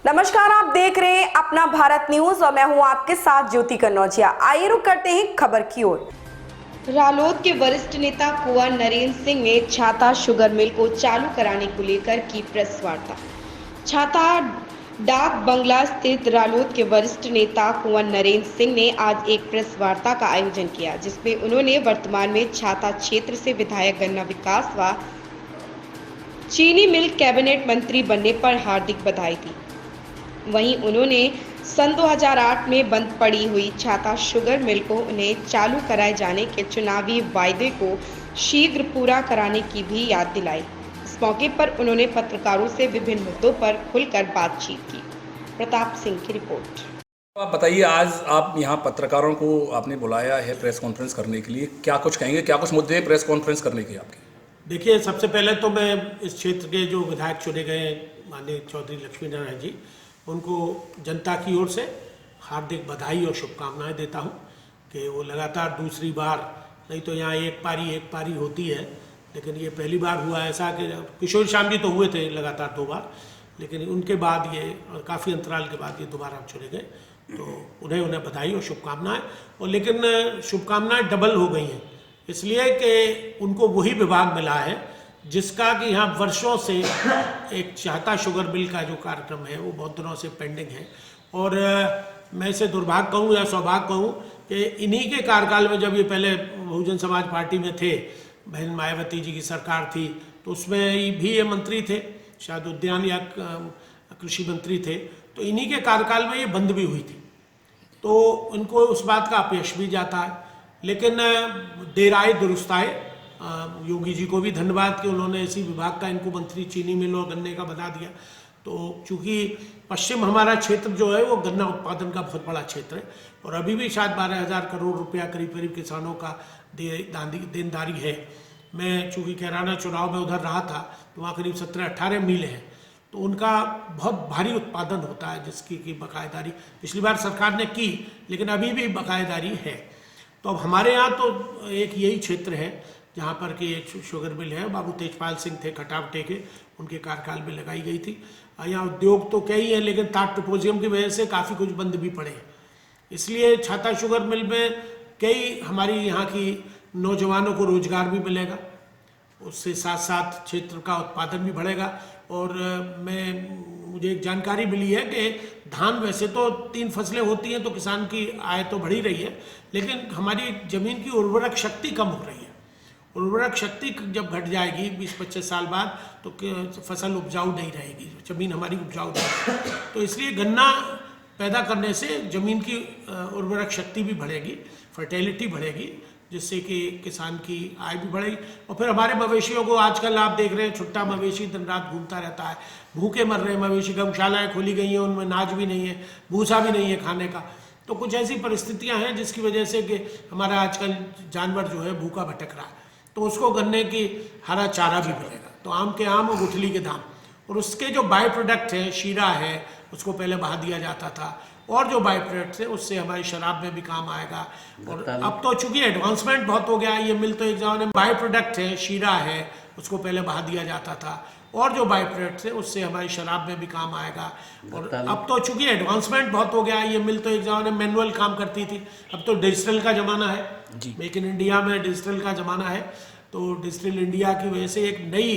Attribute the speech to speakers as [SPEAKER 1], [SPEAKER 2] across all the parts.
[SPEAKER 1] नमस्कार, आप देख रहे हैं अपना भारत न्यूज और मैं हूं आपके साथ ज्योति कन्नौजिया। आइए रुक करते हैं खबर की ओर। रालोद के वरिष्ठ नेता कुंवर नरेंद्र सिंह ने छाता शुगर मिल को चालू कराने को लेकर की प्रेस वार्ता। छाता डाक बंगला स्थित रालोद के वरिष्ठ नेता कुंवर नरेंद्र सिंह ने आज एक प्रेस वार्ता का आयोजन किया, जिसमें उन्होंने वर्तमान में छाता क्षेत्र से विधायक गन्ना विकास व चीनी मिल कैबिनेट मंत्री बनने पर हार्दिक बधाई दी। वहीं उन्होंने सन 2008 में बंद पड़ी हुई छाता शुगर मिल को उन्हें चालू कराए जाने के चुनावी वायदे को शीघ्र पूरा कराने की भी याद दिलाई। इस मौके पर उन्होंने पत्रकारों से विभिन्न मुद्दों पर खुलकर बातचीत की। प्रताप सिंह की रिपोर्ट।
[SPEAKER 2] आप बताइए, आज आप यहाँ पत्रकारों को आपने बुलाया है प्रेस कॉन्फ्रेंस करने के लिए, क्या कुछ कहेंगे, क्या कुछ मुद्दे प्रेस कॉन्फ्रेंस करने के आपके?
[SPEAKER 3] देखिए, सबसे पहले तो मैं इस क्षेत्र के जो विधायक चुने गए माननीय चौधरी लक्ष्मी नारायण जी, उनको जनता की ओर से हार्दिक बधाई और शुभकामनाएं देता हूं कि वो लगातार दूसरी बार, नहीं तो यहाँ एक पारी होती है, लेकिन ये पहली बार हुआ ऐसा कि किशोर श्याम जी तो हुए थे लगातार 2 बार, लेकिन उनके बाद ये काफ़ी अंतराल के बाद ये दोबारा चुने गए, तो उन्हें बधाई और शुभकामनाएँ। और लेकिन शुभकामनाएँ डबल हो गई हैं, इसलिए कि उनको वही विभाग मिला है जिसका कि यहाँ वर्षों से एक छाता शुगर मिल का जो कार्यक्रम है वो बहुत दिनों से पेंडिंग है। और मैं इसे दुर्भाग्य कहूँ या सौभाग्य कहूँ कि इन्हीं के कार्यकाल में, जब ये पहले बहुजन समाज पार्टी में थे, बहन मायावती जी की सरकार थी, तो उसमें भी ये मंत्री थे, शायद उद्यान या कृषि मंत्री थे, तो इन्हीं के कार्यकाल में ये बंद भी हुई थी, तो इनको उस बात का अपयश भी जाता है। लेकिन देर आए दुरुस्त आए। योगी जी को भी धन्यवाद कि उन्होंने इसी विभाग का इनको मंत्री चीनी मिल और गन्ने का बना दिया। तो चूंकि पश्चिम हमारा क्षेत्र जो है वो गन्ना उत्पादन का बहुत बड़ा क्षेत्र है, और अभी भी शायद 12,000 करोड़ रुपया करीब किसानों का देनदारी है। मैं चूंकि कैराना चुनाव में उधर रहा था, तो वहाँ करीब 17-18 मिल हैं, तो उनका बहुत भारी उत्पादन होता है, जिसकी की बकायेदारी पिछली बार सरकार ने की, लेकिन अभी भी बकायेदारी है। तो अब हमारे यहाँ तो एक यही क्षेत्र है जहाँ पर कि एक शुगर मिल है, बाबू तेजपाल सिंह थे खटावटे के, उनके कार्यकाल में लगाई गई थी। यहाँ उद्योग तो कई है, लेकिन टाट टिपोजियम की वजह से काफ़ी कुछ बंद भी पड़े हैं। इसलिए छाता शुगर मिल में कई हमारी यहाँ की नौजवानों को रोजगार भी मिलेगा, उससे साथ साथ क्षेत्र का उत्पादन भी बढ़ेगा। और मुझे एक जानकारी मिली है कि धान, वैसे तो 3 फसलें होती हैं तो किसान की आय तो बढ़ी रही है, लेकिन हमारी ज़मीन की उर्वरक शक्ति कम हो रही है। उर्वरक शक्ति जब घट जाएगी 20-25 साल बाद, तो फसल उपजाऊ नहीं रहेगी, ज़मीन हमारी उपजाऊ नहीं। तो इसलिए गन्ना पैदा करने से ज़मीन की उर्वरक शक्ति भी बढ़ेगी, फर्टिलिटी बढ़ेगी, जिससे कि किसान की आय भी बढ़ेगी। और फिर हमारे मवेशियों को, आजकल आप देख रहे हैं छुट्टा मवेशी दिन रात घूमता रहता है, भूखे मर रहे हैं मवेशी। गौशालाएँ खोली गई हैं, उनमें नाज भी नहीं है, भूसा भी नहीं है खाने का। तो कुछ ऐसी परिस्थितियाँ हैं जिसकी वजह से कि हमारा आजकल जानवर जो है भूखा भटक रहा है, तो उसको गन्ने की हरा चारा भी मिलेगा। तो आम के आम और गुठली के दाम, और उसके जो बाई प्रोडक्ट है, शीरा है, उसको पहले बहा दिया जाता था, और जो बाई प्रोडक्ट्स है उससे हमारी शराब में भी काम आएगा। और अब तो चूंकि एडवांसमेंट बहुत हो गया है, ये मिल तो एक जमाने में बाई प्रोडक्ट है, शीरा है, उसको पहले बहा दिया जाता था, और जो बाई प्रोडक्ट्स है उससे हमारी शराब में भी काम आएगा। और अब तो चूंकि एडवांसमेंट बहुत हो गया है, ये मिल तो एक जमाने में मैनुअल काम करती थी, अब तो डिजिटल का ज़माना है, मेक इन इंडिया में डिजिटल का ज़माना है। तो डिजिटल इंडिया की वजह से एक नई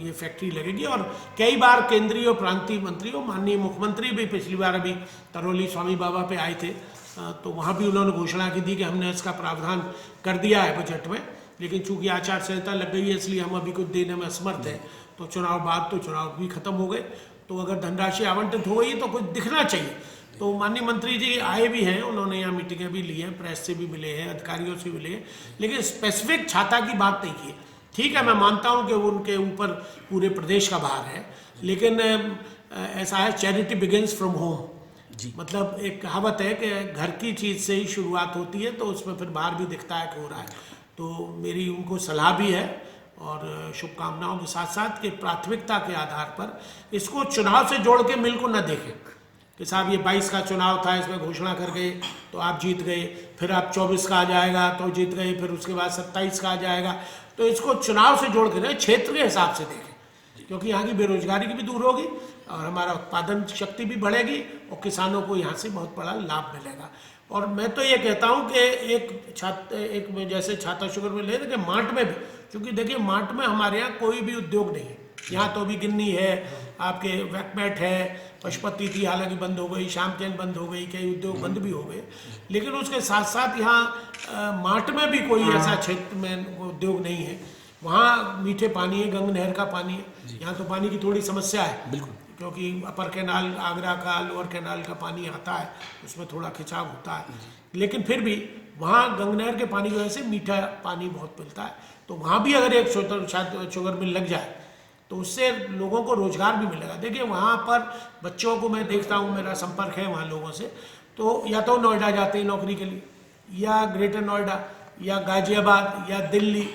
[SPEAKER 3] ये फैक्ट्री लगेगी। और कई बार केंद्रीय और प्रांतीय मंत्री और माननीय मुख्यमंत्री भी पिछली बार अभी करौली स्वामी बाबा पे आए थे, तो वहाँ भी उन्होंने घोषणा की थी कि हमने इसका प्रावधान कर दिया है बजट में, लेकिन चूंकि आचार संहिता लग गई है इसलिए हम अभी कुछ देने में असमर्थ हैं। तो चुनाव बाद तो चुनाव भी खत्म हो गए, तो अगर धनराशि आवंटित हो गई तो कुछ दिखना चाहिए। तो माननीय मंत्री जी आए भी हैं, उन्होंने यहाँ मीटिंगें भी ली हैं, प्रेस से भी मिले हैं, अधिकारियों से मिले हैं, लेकिन स्पेसिफिक छाता की बात नहीं की। ठीक है, मैं मानता हूँ कि उनके ऊपर पूरे प्रदेश का भार है, लेकिन ऐसा है, चैरिटी बिगिंस फ्रॉम होम। मतलब एक कहावत है कि घर की चीज़ से ही शुरुआत होती है, तो उसमें फिर बाहर भी दिखता है कि हो रहा है। तो मेरी उनको सलाह भी है और शुभकामनाओं के साथ साथ कि प्राथमिकता के आधार पर इसको चुनाव से जोड़ के मिल को न देखें कि साहब ये 22 का चुनाव था, इसमें घोषणा कर गए तो आप जीत गए, फिर आप 24 का आ जाएगा तो जीत गए, फिर उसके बाद 27 का आ जाएगा। तो इसको चुनाव से जोड़ के क्षेत्र के हिसाब से देखें, क्योंकि यहाँ की बेरोजगारी की भी दूर होगी, और हमारा उत्पादन शक्ति भी बढ़ेगी और किसानों को यहाँ से बहुत बड़ा लाभ मिलेगा। और मैं तो ये कहता हूँ कि एक जैसे छाता शुगर मिल है कि मार्ट में भी, क्योंकि देखिए मार्ट में हमारे यहाँ कोई भी उद्योग नहीं है। यहाँ तो अभी गिन्नी है, आपके वैकमेट है, पशुपति थी हालांकि बंद हो गई, शामचैन बंद हो गई, कई उद्योग बंद भी हो गए, लेकिन उसके साथ साथ यहाँ मार्ट में भी कोई ऐसा क्षेत्र में उद्योग नहीं है। वहाँ मीठे पानी है, गंगा नहर का पानी है। यहाँ तो पानी की थोड़ी समस्या है, बिल्कुल, क्योंकि अपर कैनाल आगरा का, लोअर कैनाल का पानी आता है, उसमें थोड़ा खिंचाव होता है, लेकिन फिर भी वहाँ गंगा नहर के पानी की वजह से मीठा पानी बहुत मिलता है। तो वहाँ भी अगर एक शुगर मिल लग जाए तो उससे लोगों को रोजगार भी मिलेगा। देखिए वहाँ पर बच्चों को मैं देखता हूँ, मेरा संपर्क है वहाँ लोगों से, तो या तो नोएडा जाते हैं नौकरी के लिए, या ग्रेटर नोएडा, या गाजियाबाद, या दिल्ली,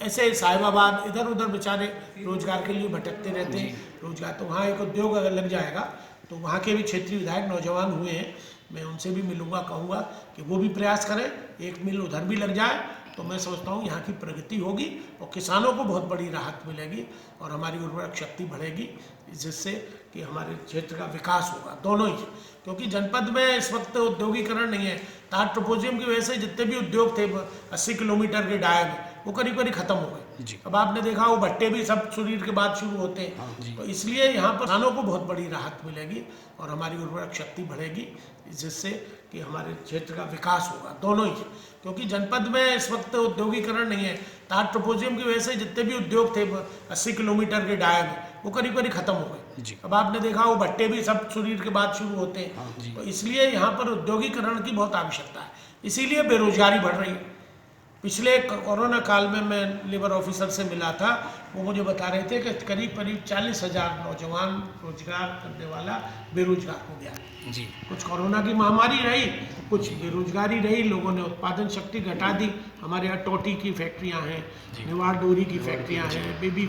[SPEAKER 3] ऐसे साहिबाबाद, इधर उधर बेचारे रोजगार के लिए भटकते रहते हैं। रोजगार तो वहाँ एक उद्योग अगर लग जाएगा तो वहाँ के भी क्षेत्रीय विधायक नौजवान हुए हैं, मैं उनसे भी मिलूंगा, कहूँगा कि वो भी प्रयास करें, एक मिल उधर भी लग जाए तो मैं समझता हूँ यहाँ की प्रगति होगी और किसानों को बहुत बड़ी राहत मिलेगी और हमारी उर्वरक शक्ति बढ़ेगी, जिससे कि हमारे क्षेत्र का विकास होगा, दोनों ही। क्योंकि जनपद में इस वक्त औद्योगिकरण नहीं है। तार ट्रोपोजियम की वजह से जितने भी उद्योग थे 80 किलोमीटर के डाया में, वो करीब करीब खत्म हो गए। अब आपने देखा वो भट्टे भी सब सूर्य के बाद शुरू होते हैं, तो इसलिए यहाँ पर किसानों को बहुत बड़ी राहत मिलेगी और हमारी उर्वरक शक्ति बढ़ेगी, जिससे कि हमारे क्षेत्र का विकास होगा, दोनों ही। क्योंकि जनपद में इस वक्त औद्योगिकरण नहीं है। तार ट्रोपोजियम की वजह से जितने भी उद्योग थे 80 किलोमीटर के डाया में, वो करीब करीब खत्म हो गए। अब आपने देखा वो भट्टे भी सब सूर्य के बाद शुरू होते हैं, तो इसलिए यहाँ पर औद्योगिकरण की बहुत आवश्यकता है, इसीलिए बेरोजगारी बढ़ रही है। पिछले कोरोना काल में मैं लेबर ऑफिसर से मिला था, वो मुझे बता रहे थे कि करीब 40,000 नौजवान रोजगार करने वाला बेरोजगार हो गया जी। कुछ कोरोना की महामारी रही, कुछ बेरोजगारी रही, लोगों ने उत्पादन शक्ति घटा दी। हमारे यहाँ टोटी की फैक्ट्रियाँ हैं, निवाड़ डोरी की फैक्ट्रियाँ हैं, बेबी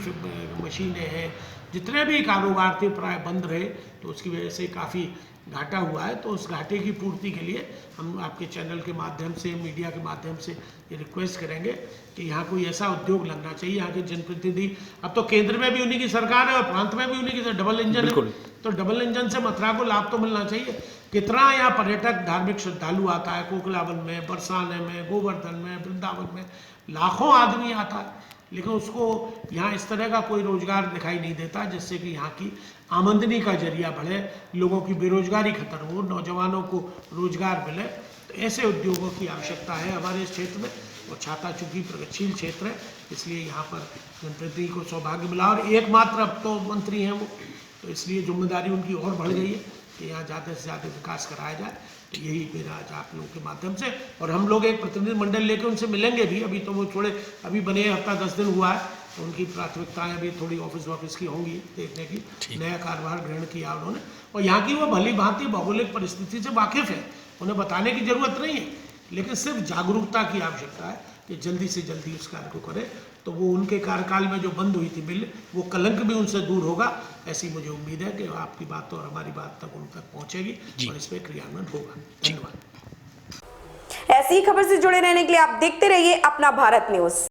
[SPEAKER 3] मशीनें हैं, जितने भी कारोबार थे प्राय बंद रहे, तो उसकी वजह से काफ़ी घाटा हुआ है। तो उस घाटे की पूर्ति के लिए हम आपके चैनल के माध्यम से, मीडिया के माध्यम से ये रिक्वेस्ट करेंगे कि यहाँ कोई ऐसा उद्योग लगना चाहिए। यहाँ के जनप्रतिनिधि, अब तो केंद्र में भी उन्हीं की सरकार है और प्रांत में भी उन्हीं की, डबल इंजन है, तो डबल इंजन से मथुरा को लाभ तो मिलना चाहिए। कितना यहाँ पर्यटक धार्मिक श्रद्धालु आता है, कोकलावन में, बरसाने में, गोवर्धन में, वृंदावन में लाखों आदमी आता है, लेकिन उसको यहाँ इस तरह का कोई रोजगार दिखाई नहीं देता जिससे कि यहाँ की आमदनी का जरिया बढ़े, लोगों की बेरोजगारी खत्म हो, नौजवानों को रोजगार मिले। तो ऐसे उद्योगों की आवश्यकता है हमारे इस क्षेत्र में, और छाता चूंकि प्रगतिशील क्षेत्र है, इसलिए यहाँ पर जनप्रतिनिधि को सौभाग्य मिला और एकमात्र अब तो मंत्री हैं वो, तो इसलिए जिम्मेदारी उनकी और बढ़ गई है कि यहाँ ज़्यादा से ज़्यादा विकास कराया जाए। तो यही मेरा आज आप लोगों के माध्यम से, और हम लोग एक प्रतिनिधि मंडल लेकर उनसे मिलेंगे भी। अभी तो वो थोड़े अभी बने हफ्ता 10 दिन हुआ है, तो उनकी प्राथमिकताएं अभी थोड़ी ऑफिस की होंगी, देखने की नया कार्यभार ग्रहण किया उन्होंने, और यहाँ की वो भली भांति भौगोलिक परिस्थिति से वाकिफ है, उन्हें बताने की जरूरत नहीं है, लेकिन सिर्फ जागरूकता की आवश्यकता है कि जल्दी से जल्दी उस कार्य को करें। तो वो उनके कार्यकाल में जो बंद हुई थी मिल, वो कलंक भी उनसे दूर होगा, ऐसी मुझे उम्मीद है कि आपकी बात और हमारी बात तक उन तक पहुंचेगी और इसमें क्रियान्वयन होगा। धन्यवाद।
[SPEAKER 1] ऐसी ही खबर से जुड़े रहने के लिए आप देखते रहिए अपना भारत न्यूज।